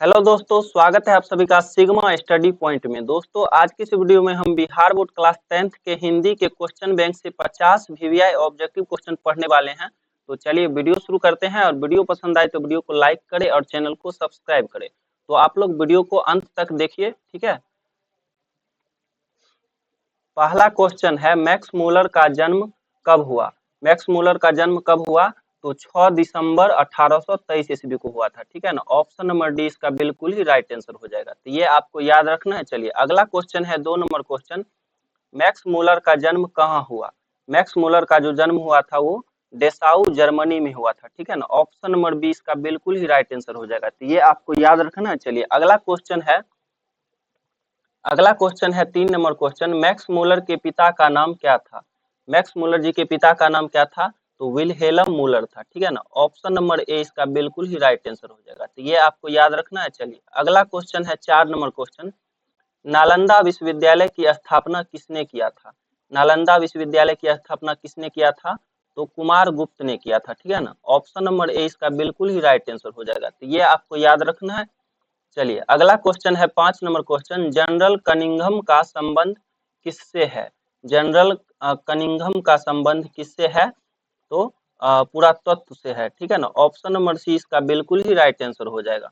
Hello दोस्तों, स्वागत है आप सभी का सिग्मा स्टडी पॉइंट में। दोस्तों, आज की इस वीडियो में हम बिहार बोर्ड क्लास 10th के हिंदी के क्वेश्चन बैंक से 50 वीवीआई ऑब्जेक्टिव क्वेश्चन पढ़ने वाले हैं। तो चलिए वीडियो शुरू करते हैं और वीडियो पसंद आए तो वीडियो को लाइक करें और चैनल को सब्सक्राइब करें। तो आप लोग वीडियो को अंत तक देखिए, ठीक है। पहला क्वेश्चन है, मैक्स मूलर का जन्म कब हुआ? मैक्स मूलर का जन्म कब हुआ? तो 6 दिसंबर 1823 ईस्वी को हुआ था, ठीक है ना। ऑप्शन नंबर डी इसका बिल्कुल ही राइट आंसर हो जाएगा। तो ये आपको याद रखना है। चलिए अगला क्वेश्चन है 2 नंबर क्वेश्चन, मैक्स मूलर का जन्म कहाँ हुआ? मैक्स मूलर का जो जन्म हुआ था वो डेसाउ जर्मनी में हुआ था, ठीक है ना। ऑप्शन नंबर बी इसका बिल्कुल ही राइट आंसर हो जाएगा। तो ये आपको याद रखना है। चलिए अगला क्वेश्चन है 3 नंबर क्वेश्चन, मैक्स मूलर के पिता का नाम क्या था? मैक्स मूलर जी के पिता का नाम क्या था? तो विल्हेल्म मूलर था, ठीक है ना। ऑप्शन नंबर ए इसका बिल्कुल ही राइट आंसर हो जाएगा। तो ये आपको याद रखना है। चलिए अगला क्वेश्चन है 4 नंबर क्वेश्चन, नालंदा विश्वविद्यालय की स्थापना किसने किया था? नालंदा विश्वविद्यालय की स्थापना किसने किया था? तो कुमार गुप्त ने किया था, ठीक है ना। ऑप्शन नंबर ए इसका बिल्कुल ही राइट आंसर हो जाएगा। तो ये आपको याद रखना है। चलिए अगला क्वेश्चन है 5 नंबर क्वेश्चन, जनरल कनिंघम का संबंध किससे है? जनरल कनिंघम का संबंध किससे है? तो पुरातत्व से है, ठीक है ना। ऑप्शन नंबर सी इसका बिल्कुल ही राइट आंसर हो जाएगा।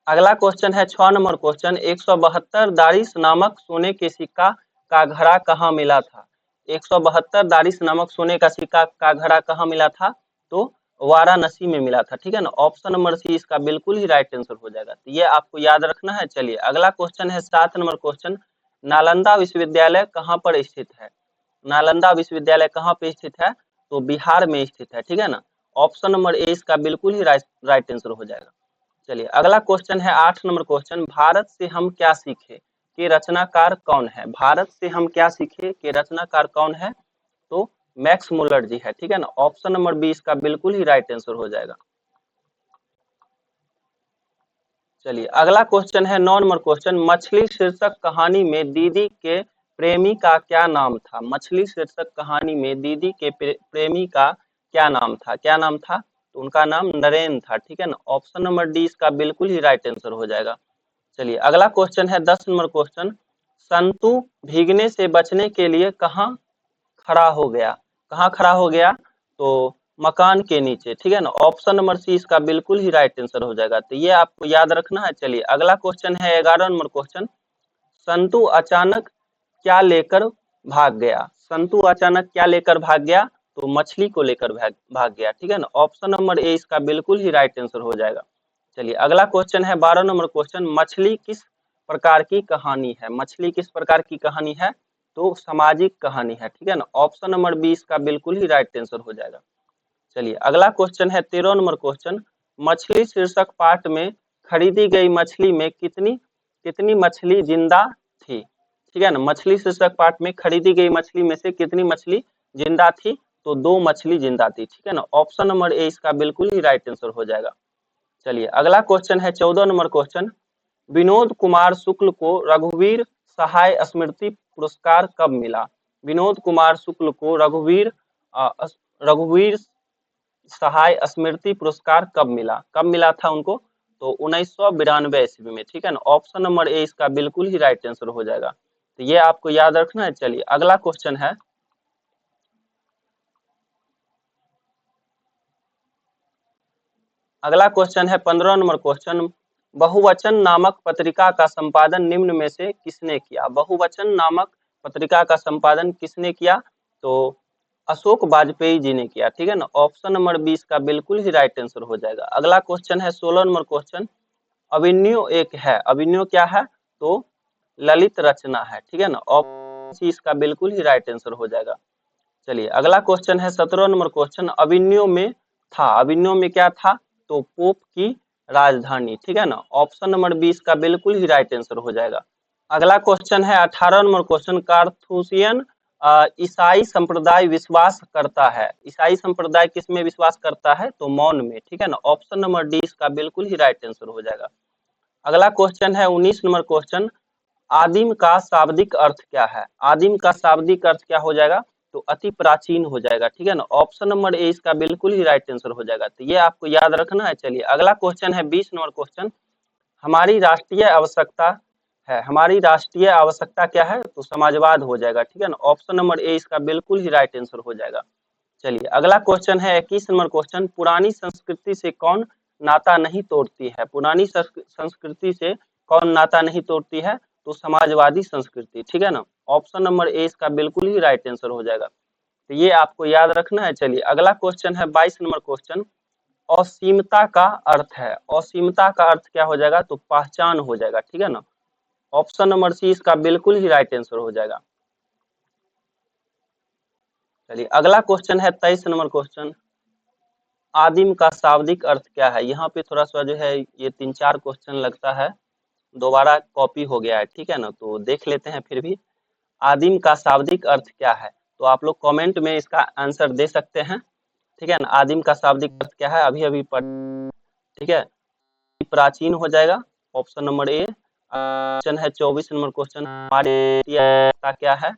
अगला क्वेश्चन है 6 नंबर क्वेश्चन, 172 दारिश नामक सोने के सिक्का का घड़ा कहाँ मिला था? 172 दारिश नामक सोने का सिक्का का घड़ा कहाँ मिला था? तो वाराणसी में मिला था, ठीक है ना। ऑप्शन नंबर सी इसका बिल्कुल ही राइट आंसर हो जाएगा। तो ये आपको याद रखना है। चलिए अगला क्वेश्चन है 7 नंबर क्वेश्चन, नालंदा विश्वविद्यालय कहाँ पर स्थित है? नालंदा विश्वविद्यालय कहाँ पे स्थित है? तो बिहार में स्थित है, ठीक है ना। ऑप्शन नंबर ए इसका बिल्कुल ही राइट आंसर हो जाएगा। चलिए अगला क्वेश्चन है 8 नंबर क्वेश्चन, भारत से हम क्या सीखे के रचनाकार कौन है? भारत से हम क्या सीखे के रचनाकार कौन है? तो मैक्स मूलर जी है, ठीक है ना। ऑप्शन नंबर बी इसका बिल्कुल ही राइट आंसर हो जाएगा। चलिए अगला क्वेश्चन है 9 नंबर क्वेश्चन, मछली शीर्षक कहानी में दीदी के प्रेमी का क्या नाम था? मछली शीर्षक कहानी में दीदी के प्रेमी का क्या नाम था? क्या नाम था? तो उनका नाम नरेन था, ठीक है ना। ऑप्शन नंबर डी इसका बिल्कुल ही राइट आंसर हो जाएगा। चलिए अगला क्वेश्चन है 10 नंबर क्वेश्चन, संतु भीगने से बचने के लिए कहाँ खड़ा हो गया? कहाँ खड़ा हो गया? तो मकान के नीचे, ठीक है ना। ऑप्शन नंबर सी इसका बिल्कुल ही राइट आंसर हो जाएगा। तो ये आपको याद रखना है। चलिए अगला क्वेश्चन है 11 नंबर क्वेश्चन, संतु अचानक क्या लेकर भाग गया? संतु अचानक क्या लेकर भाग गया? तो मछली को लेकर भाग गया, ठीक है ना। ऑप्शन नंबर ए इसका बिल्कुल ही राइट आंसर हो जाएगा। चलिए अगला क्वेश्चन है 12 नंबर क्वेश्चन, मछली किस प्रकार की कहानी है? मछली किस प्रकार की कहानी है? तो सामाजिक कहानी है, ठीक है ना। ऑप्शन नंबर बी इसका बिल्कुल ही राइट आंसर हो जाएगा। चलिए अगला क्वेश्चन है 13 नंबर क्वेश्चन, मछली शीर्षक पाठ में खरीदी गई मछली में कितनी कितनी मछली जिंदा थी? ठीक है ना। मछली शीर्षक पाठ में खरीदी गई मछली में से कितनी मछली जिंदा थी? तो 2 मछली जिंदा थी, ठीक है ना। ऑप्शन नंबर ए इसका बिल्कुल ही राइट आंसर हो जाएगा। चलिए अगला क्वेश्चन है 14 नंबर क्वेश्चन, विनोद कुमार शुक्ल को रघुवीर सहाय स्मृति पुरस्कार कब मिला? विनोद कुमार शुक्ल को रघुवीर सहाय स्मृति पुरस्कार कब मिला? कब मिला था उनको? तो 1992 ईस्वी में, ठीक है ना। ऑप्शन नंबर ए इसका बिल्कुल ही राइट आंसर हो जाएगा। तो ये आपको याद रखना है। चलिए अगला क्वेश्चन है अगला क्वेश्चन है 15 नंबर क्वेश्चन, बहुवचन नामक पत्रिका का संपादन निम्न में से किसने किया? बहुवचन नामक पत्रिका का संपादन किसने किया? तो अशोक वाजपेयी जी ने किया, ठीक है ना। ऑप्शन नंबर 20 का बिल्कुल ही राइट आंसर हो जाएगा। अगला क्वेश्चन है 16 नंबर क्वेश्चन, अभिन्यो एक है, अभिन्यो क्या है? तो ललित रचना है, ठीक है ना। ऑप्शन इसका बिल्कुल ही राइट आंसर हो जाएगा। चलिए अगला क्वेश्चन है 17 नंबर क्वेश्चन, अभिन्यो में था, अभिन्यो में क्या था? तो पोप की राजधानी, ठीक है ना। ऑप्शन नंबर 20 का बिल्कुल ही राइट आंसर हो जाएगा। अगला क्वेश्चन है 18 नंबर क्वेश्चन, कार्थुसियन ईसाई संप्रदाय विश्वास करता है, ईसाई संप्रदाय किस में विश्वास करता है? तो मौन में, ठीक है ना। ऑप्शन नंबर डी इसका बिल्कुल ही राइट आंसर हो जाएगा। अगला क्वेश्चन है 19 नंबर क्वेश्चन, आदिम का शाब्दिक अर्थ क्या है? आदिम का शाब्दिक अर्थ क्या हो जाएगा? तो अति प्राचीन हो जाएगा, ठीक है ना। ऑप्शन नंबर ए इसका बिल्कुल ही राइट आंसर हो जाएगा। तो ये आपको याद रखना है। चलिए अगला क्वेश्चन है 20 नंबर क्वेश्चन। हमारी राष्ट्रीय आवश्यकता है, हमारी राष्ट्रीय आवश्यकता क्या है, तो समाजवाद हो जाएगा, ठीक है ना। ऑप्शन नंबर ए इसका बिल्कुल ही राइट आंसर हो जाएगा। चलिए अगला क्वेश्चन है 21 नंबर क्वेश्चन। पुरानी संस्कृति से कौन नाता नहीं तोड़ती है, पुरानी संस्कृति से कौन नाता नहीं तोड़ती है, तो समाजवादी संस्कृति, ठीक है ना। ऑप्शन नंबर ए इसका बिल्कुल ही राइट आंसर हो जाएगा। तो ये आपको याद रखना है। चलिए अगला क्वेश्चन है 22 नंबर क्वेश्चन। असीमता का अर्थ है, असीमता का अर्थ क्या हो जाएगा, तो पहचान हो जाएगा, ठीक है ना। ऑप्शन नंबर सी इसका बिल्कुल ही राइट आंसर हो जाएगा। चलिए अगला क्वेश्चन है 23 नंबर क्वेश्चन। आदिम का शाब्दिक अर्थ क्या है। यहाँ पे थोड़ा सा जो है ये 3-4 क्वेश्चन लगता है दोबारा कॉपी हो गया है, ठीक है ना। तो देख लेते हैं फिर भी आदिम का शाब्दिक अर्थ क्या है। तो आप लोग कमेंट में इसका आंसर दे सकते हैं, ठीक है ना। आदिम का शाब्दिक अर्थ क्या है, अभी अभी पढ़, ठीक है। प्राचीन हो जाएगा, ऑप्शन नंबर ए। क्वेश्चन है 24 नंबर क्वेश्चन। हमारे का क्या है,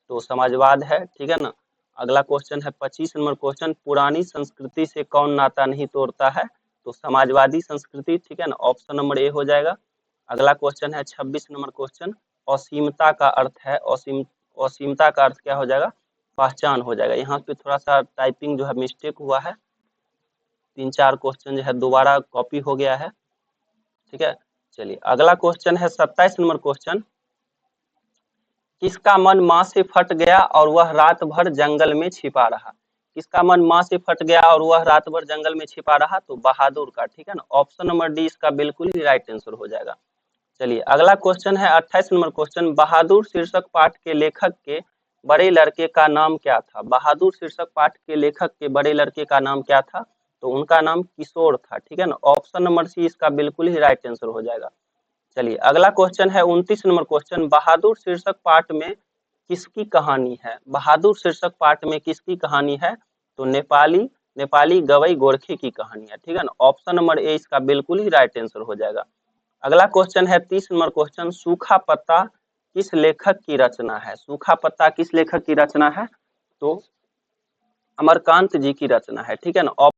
तो समाजवाद है, ठीक है ना। अगला क्वेश्चन है 25 नंबर क्वेश्चन। पुरानी संस्कृति से कौन नाता नहीं तोड़ता है, तो समाजवादी संस्कृति, ठीक है ना। ऑप्शन नंबर ए हो जाएगा। अगला क्वेश्चन है 26 नंबर क्वेश्चन। असीमता का अर्थ है, असीमता का अर्थ क्या हो जाएगा, पहचान हो जाएगा। यहाँ पे थोड़ा सा टाइपिंग जो है मिस्टेक हुआ है, 3-4 क्वेश्चन जो है दोबारा कॉपी हो गया है, ठीक है। चलिए अगला क्वेश्चन है 27 नंबर क्वेश्चन। किसका मन मां से फट गया और वह रात भर जंगल में छिपा रहा। किसका मन मां से फट गया और वह रात भर जंगल में छिपा रहा, तो बहादुर का, ठीक है ना। ऑप्शन नंबर डी इसका बिल्कुल ही राइट आंसर हो जाएगा। चलिए अगला क्वेश्चन है 28 नंबर क्वेश्चन। बहादुर शीर्षक पाठ के लेखक के बड़े लड़के का नाम क्या था। बहादुर शीर्षक पाठ के लेखक के बड़े लड़के का नाम क्या था, तो उनका नाम किशोर था, ठीक है ना। ऑप्शन नंबर सी इसका बिल्कुल ही राइट आंसर हो जाएगा। चलिए अगला क्वेश्चन है 29 नंबर क्वेश्चन। बहादुर शीर्षक पाठ में किसकी कहानी है। बहादुर शीर्षक पाठ में किसकी कहानी है, तो नेपाली नेपाली गवई गोरखे की कहानी है, ठीक है ना। ऑप्शन नंबर ए इसका बिल्कुल ही राइट आंसर हो जाएगा। अगला क्वेश्चन है 30 नंबर क्वेश्चन। सूखा पत्ता किस लेखक की रचना है। सूखा पत्ता किस लेखक की रचना है, तो अमरकांत जी की रचना है, ठीक है ना।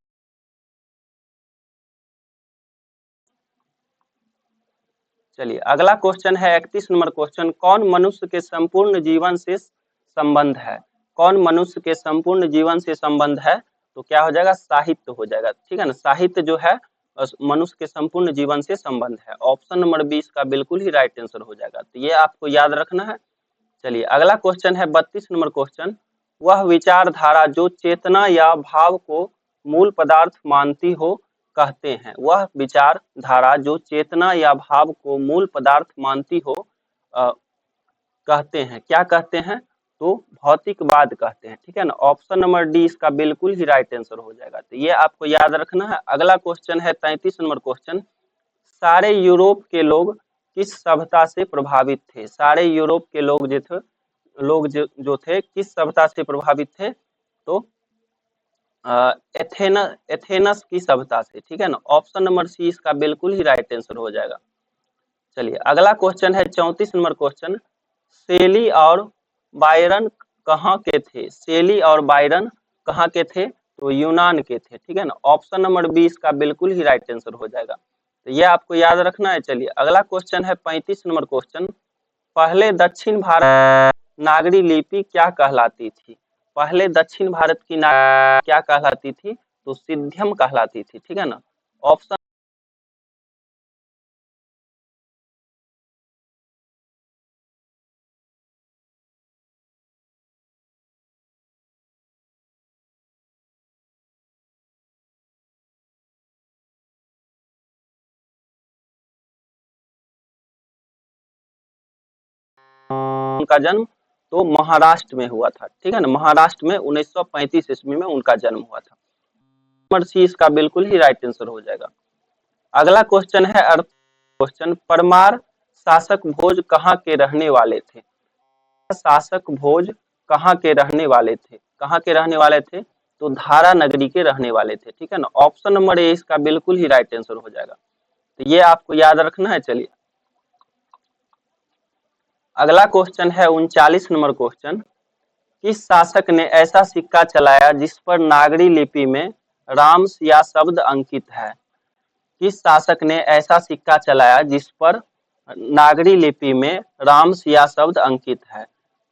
चलिए अगला क्वेश्चन है 31 नंबर क्वेश्चन। कौन मनुष्य के संपूर्ण जीवन से संबंध है। कौन मनुष्य के संपूर्ण जीवन से संबंध है, तो क्या हो जाएगा, साहित्य हो जाएगा, ठीक है ना। साहित्य जो है मनुष्य के संपूर्ण जीवन से संबंध है। ऑप्शन नंबर 20 का बिल्कुल ही राइट आंसर हो जाएगा। तो ये आपको याद रखना है। चलिए अगला क्वेश्चन है 32 नंबर क्वेश्चन। वह विचारधारा जो चेतना या भाव को मूल पदार्थ मानती हो कहते हैं। वह विचारधारा जो चेतना या भाव को मूल पदार्थ मानती हो कहते हैं, क्या कहते हैं, तो भौतिकवाद कहते हैं, ठीक है ना। ऑप्शन नंबर डी इसका बिल्कुल ही राइट आंसर हो जाएगा। तो ये आपको याद रखना है। अगला क्वेश्चन है 33 नंबर क्वेश्चन। सारे यूरोप के लोग किस सभ्यता से प्रभावित थे। सारे यूरोप के लोग जो थे किस सभ्यता से प्रभावित थे, तो एथेनस की सभ्यता से, ठीक है ना। ऑप्शन नंबर सी इसका बिल्कुल ही राइट आंसर हो जाएगा। चलिए अगला क्वेश्चन है 34 नंबर क्वेश्चन। शेली और बायरन कहाँ के थे। शेली और बायरन कहाँ के थे, तो यूनान के थे, ठीक है ना। ऑप्शन नंबर बी इसका बिल्कुल ही राइट आंसर हो जाएगा। तो ये आपको याद रखना है। चलिए अगला क्वेश्चन है 35 नंबर क्वेश्चन। पहले दक्षिण भारत नागरी लिपि क्या कहलाती थी। पहले दक्षिण भारत की क्या कहलाती थी, तो सिद्धियम कहलाती थी, ठीक है ना। ऑप्शन उनका जन्म तो महाराष्ट्र में हुआ था, ठीक है ना। महाराष्ट्र में 1935 ईस्वी में उनका जन्म हुआ था। नंबर सी इसका बिल्कुल ही राइट आंसर हो जाएगा। अगला क्वेश्चन है क्वेश्चन। परमार शासक भोज कहाँ के रहने वाले थे। शासक भोज कहाँ के रहने वाले थे, कहाँ के रहने वाले थे, तो धारा नगरी के रहने वाले थे, ठीक है ना। ऑप्शन नंबर ए इसका बिल्कुल ही राइट आंसर हो जाएगा। तो ये आपको याद रखना है। चलिए अगला क्वेश्चन है 39 नंबर क्वेश्चन। किस शासक ने ऐसा सिक्का चलाया जिस पर नागरी लिपि में राम सिया शब्द अंकित है? किस शासक ने ऐसा सिक्का चलाया जिस पर नागरी लिपि में राम सिया शब्द अंकित है?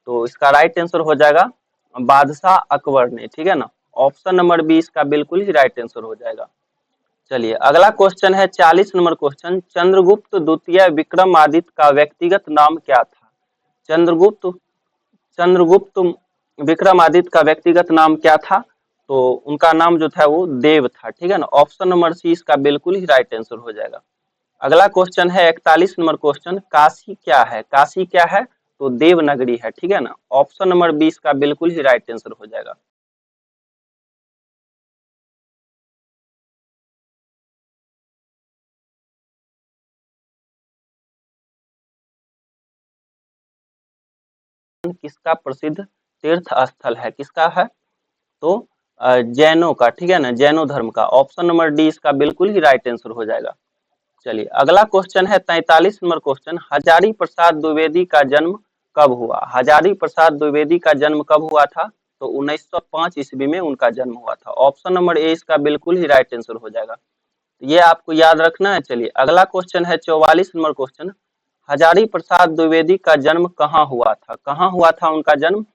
तो इसका राइट आंसर हो जाएगा बादशाह अकबर ने, ठीक है ना। ऑप्शन नंबर 20 का बिल्कुल ही राइट आंसर हो जाएगा। चलिए अगला क्वेश्चन है 40 नंबर क्वेश्चन, चंद्रगुप्त द्वितीय विक्रमादित्य का व्यक्तिगत नाम क्या था? चंद्रगुप्त चंद्रगुप्त विक्रमादित्य का व्यक्तिगत नाम क्या था? तो उनका नाम जो था वो देव था, ठीक है ना। ऑप्शन नंबर सी इसका बिल्कुल ही राइट आंसर हो जाएगा। अगला क्वेश्चन है 41 नंबर क्वेश्चन, काशी क्या है? काशी क्या है? तो देवनगरी है, ठीक है ना। ऑप्शन नंबर 20 का बिल्कुल ही राइट आंसर हो जाएगा। किसका प्रसिद्ध तीर्थ स्थल है? किसका है? तो जैनों का, ठीक है ना, जैनों धर्म का। ऑप्शन नंबर डी इसका बिल्कुल ही राइट आंसर हो जाएगा। चलिए अगला क्वेश्चन है 43 नंबर क्वेश्चन, हजारी प्रसाद द्विवेदी का जन्म कब हुआ? हजारी प्रसाद द्विवेदी का जन्म कब हुआ था? तो 1905 ईस्वी में उनका जन्म हुआ था। ऑप्शन नंबर ए इसका बिल्कुल ही राइट आंसर हो जाएगा। ये आपको याद रखना है। चलिए अगला क्वेश्चन है 44 नंबर क्वेश्चन, हजारी प्रसाद द्विवेदी का जन्म कहाँ हुआ था? कहाँ हुआ था उनका जन्म?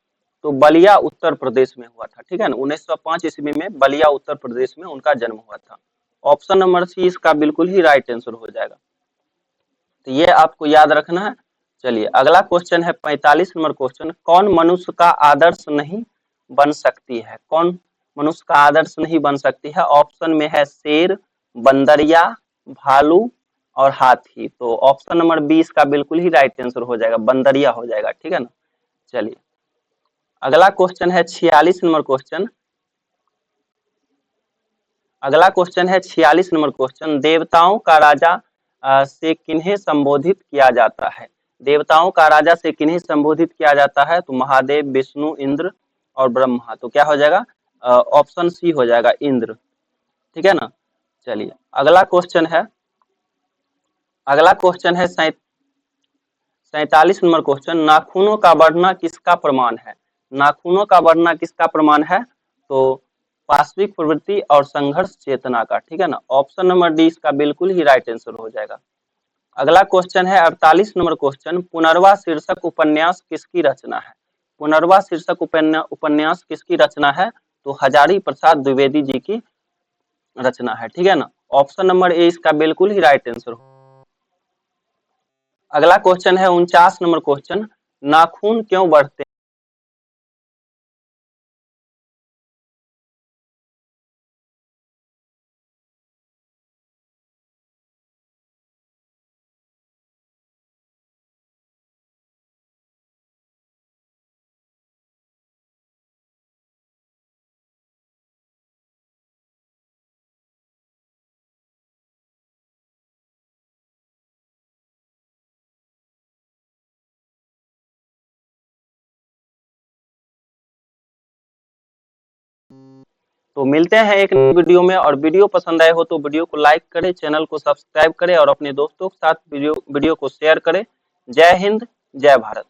तो बलिया उत्तर प्रदेश में हुआ था, ठीक है ना। 1905 ईस्वी में बलिया उत्तर प्रदेश में उनका जन्म हुआ था। ऑप्शन नंबर सी इसका बिल्कुल ही राइट आंसर हो जाएगा। तो ये आपको याद रखना है। चलिए अगला क्वेश्चन है 45 नंबर क्वेश्चन, कौन मनुष्य का आदर्श नहीं बन सकती है? कौन मनुष्य का आदर्श नहीं बन सकती है? ऑप्शन में है शेर, बंदरिया, भालू और हाथी। तो ऑप्शन नंबर 20 का बिल्कुल ही राइट आंसर हो जाएगा, बंदरिया हो जाएगा, ठीक है ना। चलिए अगला क्वेश्चन है 46 नंबर क्वेश्चन, अगला क्वेश्चन है 46 नंबर क्वेश्चन, देवताओं का राजा से किन्हें संबोधित किया जाता है? देवताओं का राजा से किन्हें संबोधित किया जाता है? तो महादेव, विष्णु, इंद्र और ब्रह्मा। तो क्या हो जाएगा? ऑप्शन सी हो जाएगा, इंद्र, ठीक है ना। चलिए अगला क्वेश्चन है, अगला क्वेश्चन है 47 नंबर क्वेश्चन, नाखूनों का बढ़ना किसका प्रमाण है? नाखूनों का बढ़ना किसका प्रमाण है? तो पाश्विक प्रवृत्ति और संघर्ष चेतना का, ठीक है ना। ऑप्शन नंबर डी इसका बिल्कुल ही राइट आंसर हो जाएगा। अगला क्वेश्चन है 48 नंबर क्वेश्चन, पुनर्वा शीर्षक उपन्यास किसकी रचना है? पुनर्वा शीर्षक उपन्यास किसकी रचना है? तो हजारी प्रसाद द्विवेदी जी की रचना है, ठीक है ना। ऑप्शन नंबर ए इसका बिल्कुल ही राइट आंसर हो। अगला क्वेश्चन है 49 नंबर क्वेश्चन, नाखून क्यों बढ़ते तो मिलते हैं एक नई वीडियो में, और वीडियो पसंद आए हो तो वीडियो को लाइक करें, चैनल को सब्सक्राइब करें और अपने दोस्तों के साथ वीडियो को शेयर करें। जय हिंद, जय भारत।